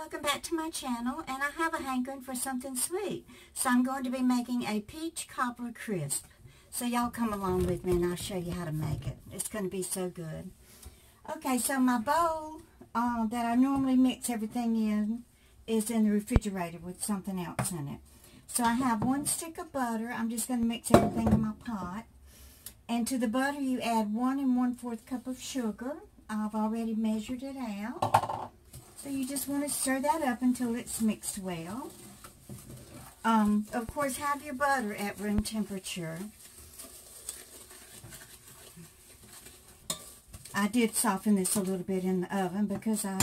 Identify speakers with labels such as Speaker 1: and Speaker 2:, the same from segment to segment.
Speaker 1: Welcome back to my channel, and I have a hankering for something sweet. So I'm going to be making a Peach Cobbler Crisp. So y'all come along with me and I'll show you how to make it. It's going to be so good. Okay, so my bowl that I normally mix everything in is in the refrigerator with something else in it. So I have 1 stick of butter. I'm just going to mix everything in my pot. And to the butter you add 1 1/4 cup of sugar. I've already measured it out. So you just want to stir that up until it's mixed well. Of course, have your butter at room temperature. I did soften this a little bit in the oven because I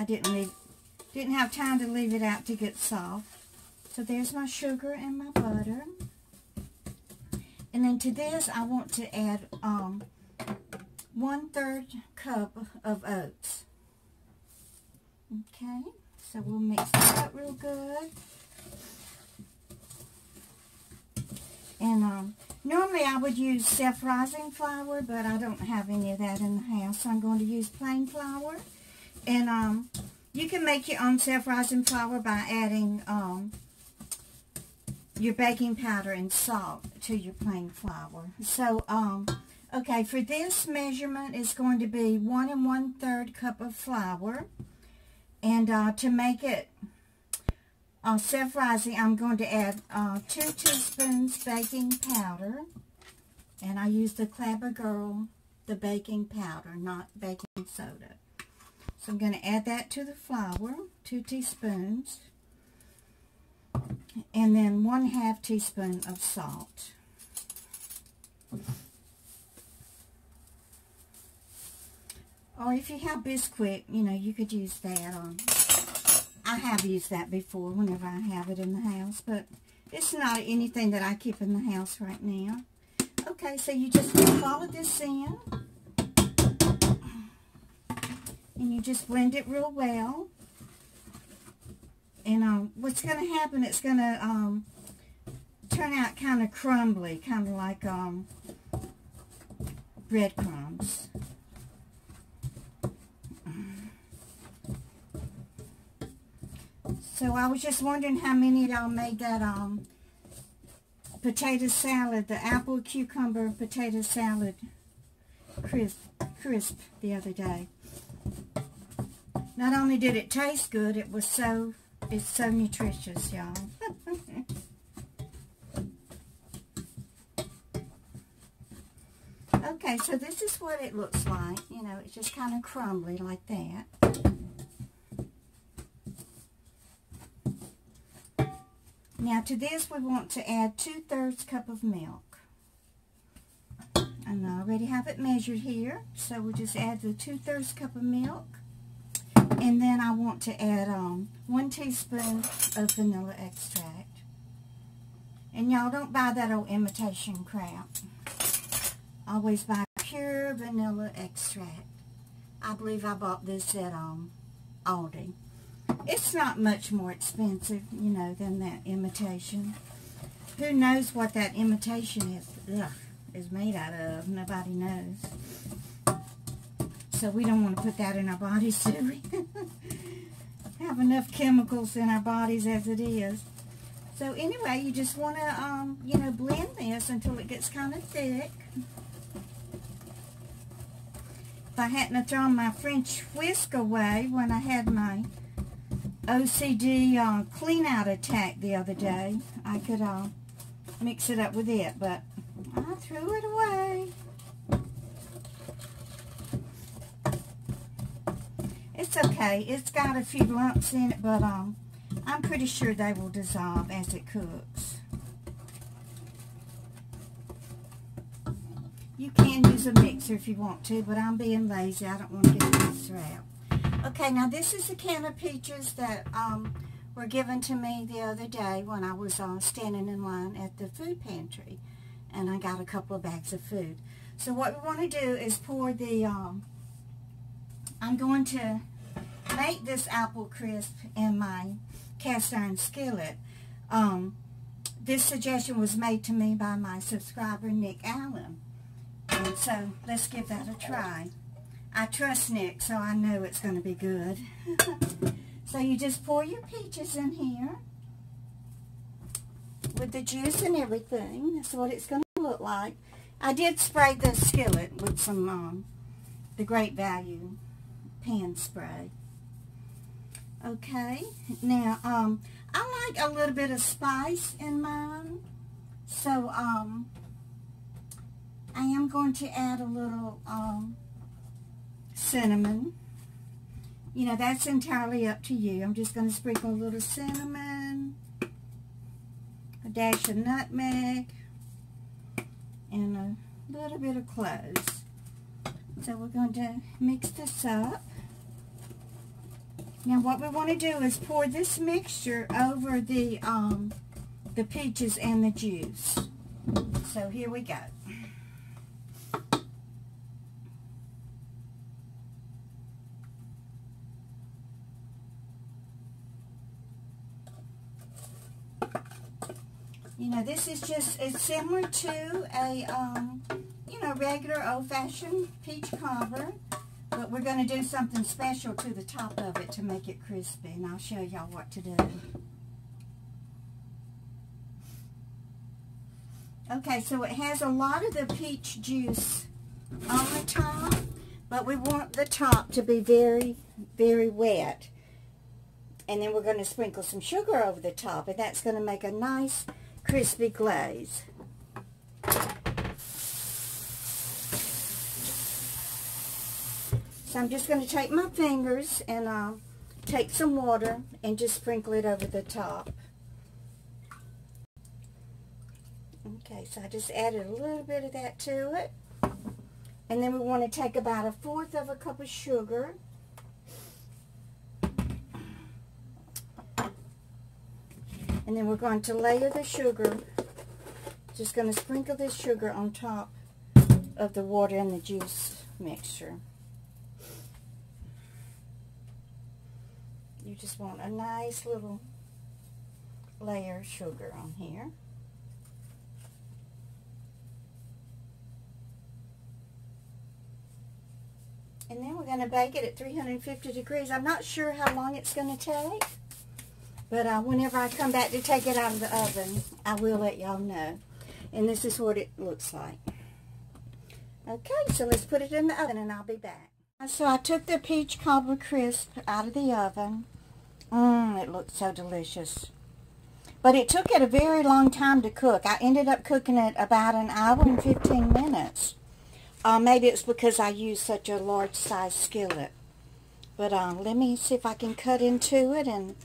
Speaker 1: didn't have time to leave it out to get soft. So there's my sugar and my butter. And then to this, I want to add 1/3 cup of oats. Okay, so we'll mix that up real good. And normally I would use self-rising flour, but I don't have any of that in the house, so I'm going to use plain flour. And you can make your own self-rising flour by adding your baking powder and salt to your plain flour. So, okay, for this measurement, it's going to be 1 1/3 cup of flour. And to make it self-rising, I'm going to add 2 teaspoons baking powder. And I use the Clabber Girl, the baking powder, not baking soda. So I'm going to add that to the flour, 2 teaspoons. And then 1/2 teaspoon of salt. Or if you have Bisquick, you know, you could use that. I have used that before whenever I have it in the house, but it's not anything that I keep in the house right now. Okay, so you just follow this in, and you just blend it real well. And what's going to happen, it's going to turn out kind of crumbly, kind of like breadcrumbs. So I was just wondering how many of y'all made that potato salad, the apple cucumber potato salad crisp the other day. Not only did it taste good, it's so nutritious, y'all. Okay, so this is what it looks like. You know, it's just kind of crumbly like that. Now to this we want to add 2/3 cup of milk. And I already have it measured here, so we'll just add the 2/3 cup of milk. And then I want to add 1 teaspoon of vanilla extract. And y'all don't buy that old imitation crap. Always buy pure vanilla extract. I believe I bought this at Aldi. It's not much more expensive, you know, than that imitation. Who knows what that imitation is made out of? Nobody knows. So we don't want to put that in our bodies, do we? Have enough chemicals in our bodies as it is. So anyway, you just want to, you know, blend this until it gets kind of thick. If I hadn't have thrown my French whisk away when I had my OCD clean out attack the other day, I could mix it up with it, but I threw it away. It's okay. It's got a few lumps in it, but I'm pretty sure they will dissolve as it cooks. You can use a mixer if you want to, but I'm being lazy. I don't want to get the mixer out. Okay, now this is a can of peaches that were given to me the other day when I was standing in line at the food pantry. And I got a couple of bags of food. So what we want to do is pour the, I'm going to make this apple crisp in my cast iron skillet. This suggestion was made to me by my subscriber, Nick Allen. And so let's give that a try. I trust Nick, so I know it's going to be good. So you just pour your peaches in here with the juice and everything. That's what it's going to look like. I did spray the skillet with some the Great Value pan spray. Okay, now I like a little bit of spice in mine, so I am going to add a little cinnamon. You know, that's entirely up to you. I'm just going to sprinkle a little cinnamon, a dash of nutmeg, and a little bit of cloves. So we're going to mix this up. Now what we want to do is pour this mixture over the peaches and the juice. So here we go. You know, this is just, it's similar to a, you know, regular old-fashioned peach cobbler, but we're going to do something special to the top of it to make it crispy, and I'll show y'all what to do. Okay, so it has a lot of the peach juice on the top, but we want the top to be very, very wet. And then we're going to sprinkle some sugar over the top, and that's going to make a nice crispy glaze. So I'm just going to take my fingers and take some water and just sprinkle it over the top. Okay, so I just added a little bit of that to it. And then we want to take about 1/4 of a cup of sugar. And then we're going to layer the sugar. Just going to sprinkle this sugar on top of the water and the juice mixture. You just want a nice little layer of sugar on here. And then we're going to bake it at 350 degrees. I'm not sure how long it's going to take. But whenever I come back to take it out of the oven, I will let y'all know. And this is what it looks like. Okay, so let's put it in the oven and I'll be back. So I took the Peach Cobbler Crisp out of the oven. It looks so delicious. But it took it a very long time to cook. I ended up cooking it about 1 hour and 15 minutes. Maybe it's because I used such a large size skillet. But let me see if I can cut into it and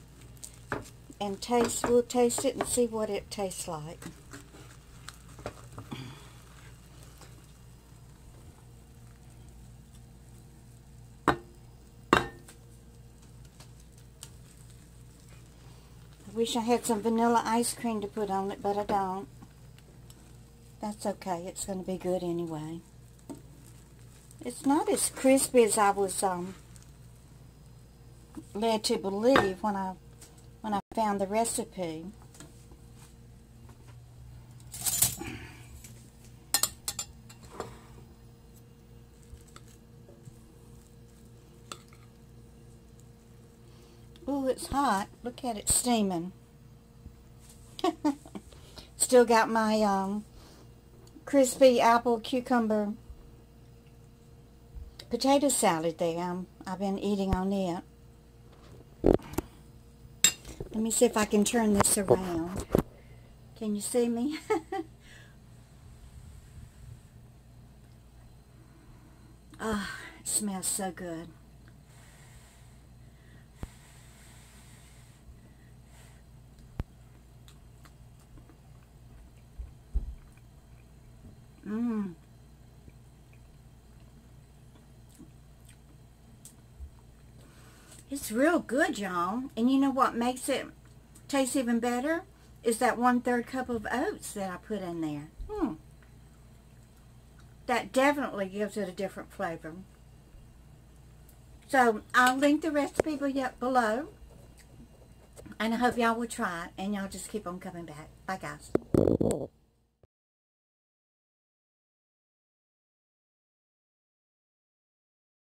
Speaker 1: taste. We'll taste it and see what it tastes like. I wish I had some vanilla ice cream to put on it, but I don't. That's okay. It's going to be good anyway. It's not as crispy as I was led to believe when I found the recipe. Ooh, it's hot. Look at it steaming. Still got my crispy apple cucumber potato salad there. I've been eating on it. Let me see if I can turn this around. Can you see me? Ah, it smells so good. It's real good, y'all. And you know what makes it taste even better? Is that 1/3 cup of oats that I put in there. That definitely gives it a different flavor. So I'll link the recipe below. And I hope y'all will try it. And y'all just keep on coming back. Bye, guys.